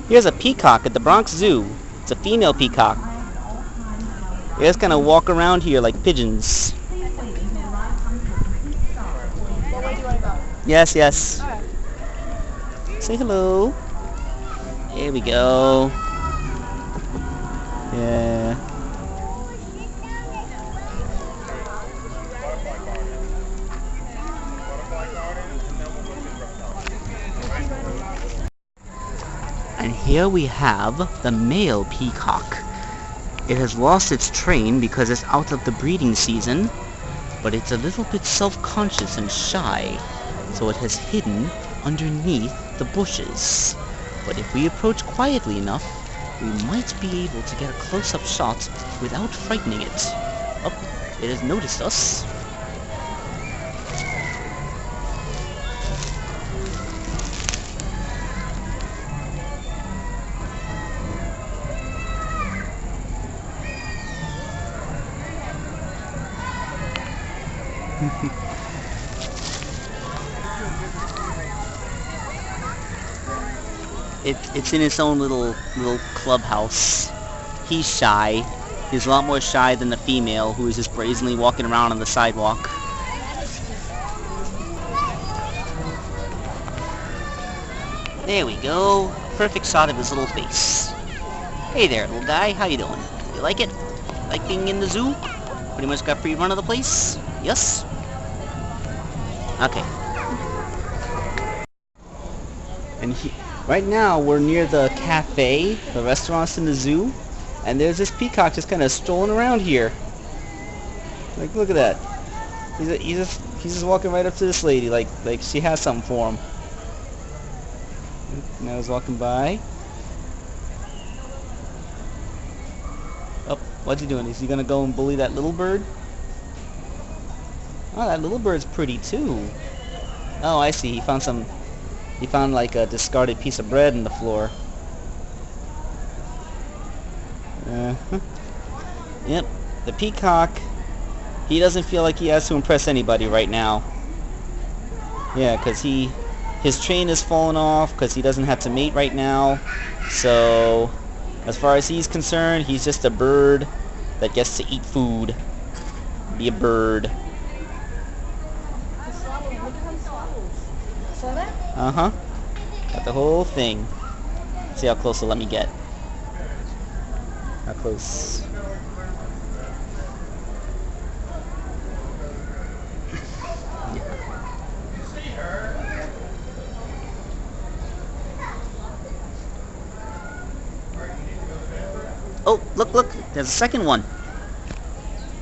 Here's a peacock at the Bronx Zoo. It's a female peacock. They just kind of walk around here like pigeons. Yes, yes. Say hello. Here we go. Yeah. And here we have the male peacock. It has lost its train because it's out of the breeding season, but it's a little bit self-conscious and shy, so it has hidden underneath the bushes. But if we approach quietly enough, we might be able to get a close-up shot without frightening it. Oh, it has noticed us. It's in its own little clubhouse. He's shy. He's a lot more shy than the female, who is just brazenly walking around on the sidewalk. There we go. Perfect shot of his little face. Hey there, little guy. How you doing? You like it? Like being in the zoo? Pretty much got free run of the place? Yes? Okay. And right now we're near the cafe, the restaurants in the zoo, and there's this peacock just kind of strolling around here. Like, look at that. He's just walking right up to this lady, like she has something for him. Now he's walking by. Oh, what's he doing? Is he gonna go and bully that little bird? Oh, that little bird's pretty too. Oh, I see. He found like a discarded piece of bread in the floor. Yep. The peacock, he doesn't feel like he has to impress anybody right now. Yeah, because his train has fallen off because he doesn't have to mate right now. So, as far as he's concerned, he's just a bird that gets to eat food. Be a bird. Uh-huh. Got the whole thing. See how close it'll let me get. How close? Oh, look. There's a second one.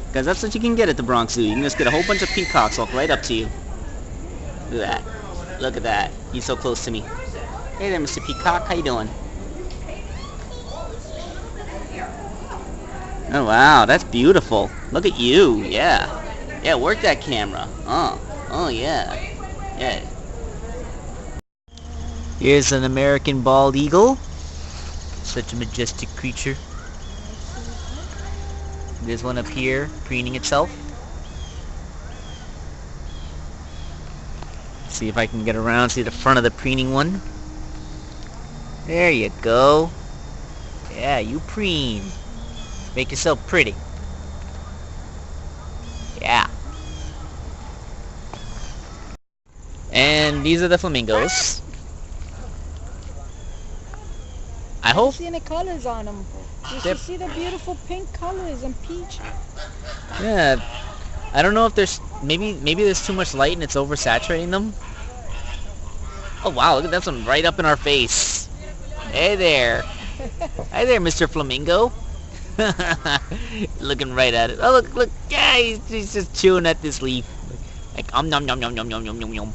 Because that's what you can get at the Bronx Zoo. You can just get a whole bunch of peacocks walk right up to you. Look at that. Look at that. He's so close to me. Hey there, Mr. Peacock. How you doing? Oh, wow. That's beautiful. Look at you. Yeah. Yeah, work that camera. Oh, yeah. Yeah. Here's an American bald eagle. Such a majestic creature. There's one up here, preening itself. See if I can get around, see the front of the preening one. There you go. Yeah, you preen. Make yourself pretty. Yeah. And these are the flamingos. I hope. See any colors on them. You should see the beautiful pink colors and peach. Yeah. I don't know if there's maybe there's too much light and it's oversaturating them. Oh wow, look at that one right up in our face. Hey there. Hey there, Mr. Flamingo. Looking right at it. Oh look, yeah, he's just chewing at this leaf. Like nom nom nom nom nom nom nom nom.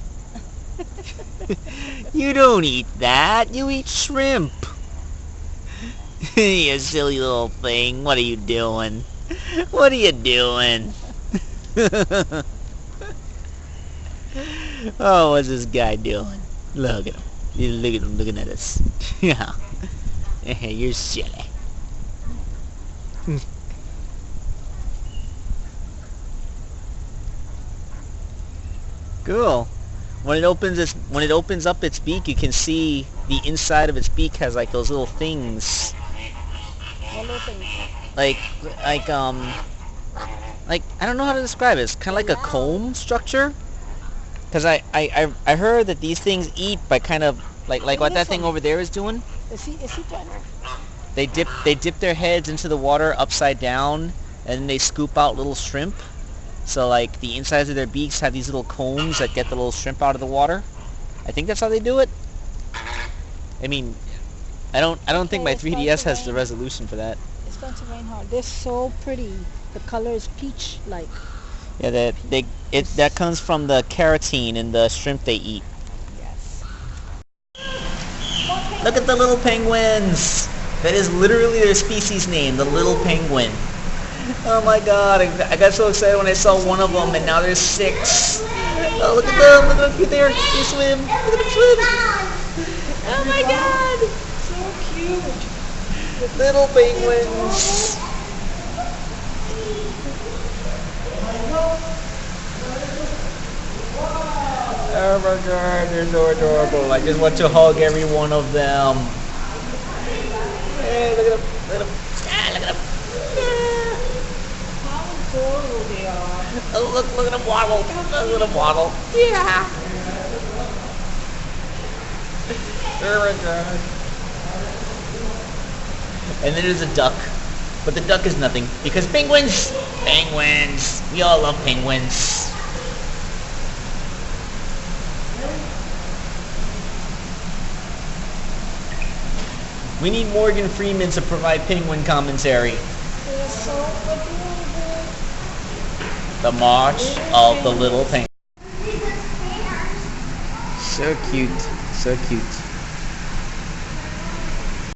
You don't eat that. You eat shrimp. You silly little thing. What are you doing? What are you doing? Oh, what's this guy doing? Look at him. Look at him looking at us. Yeah. You're silly. Cool. When it opens up its beak, you can see the inside of its beak has like those little things. What little thing? Like, like, like, I don't know how to describe it. It's kind of like a comb structure. Because I heard that these things eat by kind of, like what that thing over there is doing. Is he done? They dip their heads into the water upside down, and then they scoop out little shrimp. So like the insides of their beaks have these little combs that get the little shrimp out of the water. I think that's how they do it. I mean, I don't think my 3DS has the resolution for that. It's going to rain hard. They're so pretty. The color is peach-like. Yeah, that comes from the carotene in the shrimp they eat. Yes. Look at the little penguins. That is literally their species name, the little penguin. Oh my god, I got so excited when I saw one of them, and now there's 6. Oh, look at them, look at how cute they are. They swim. Look at them swim. Oh my god. So cute. Little penguins. Oh my god, they're so adorable. I just want to hug every one of them. Hey, look at them. Look at them. Ah, look at them. How adorable they are. Oh, look at them waddle. Look at them waddle. Yeah. Oh my god. And then there's a duck. But the duck is nothing. Because penguins! Penguins! We all love penguins. We need Morgan Freeman to provide penguin commentary. They're so adorable. The March of the Little Penguin. So cute. So cute.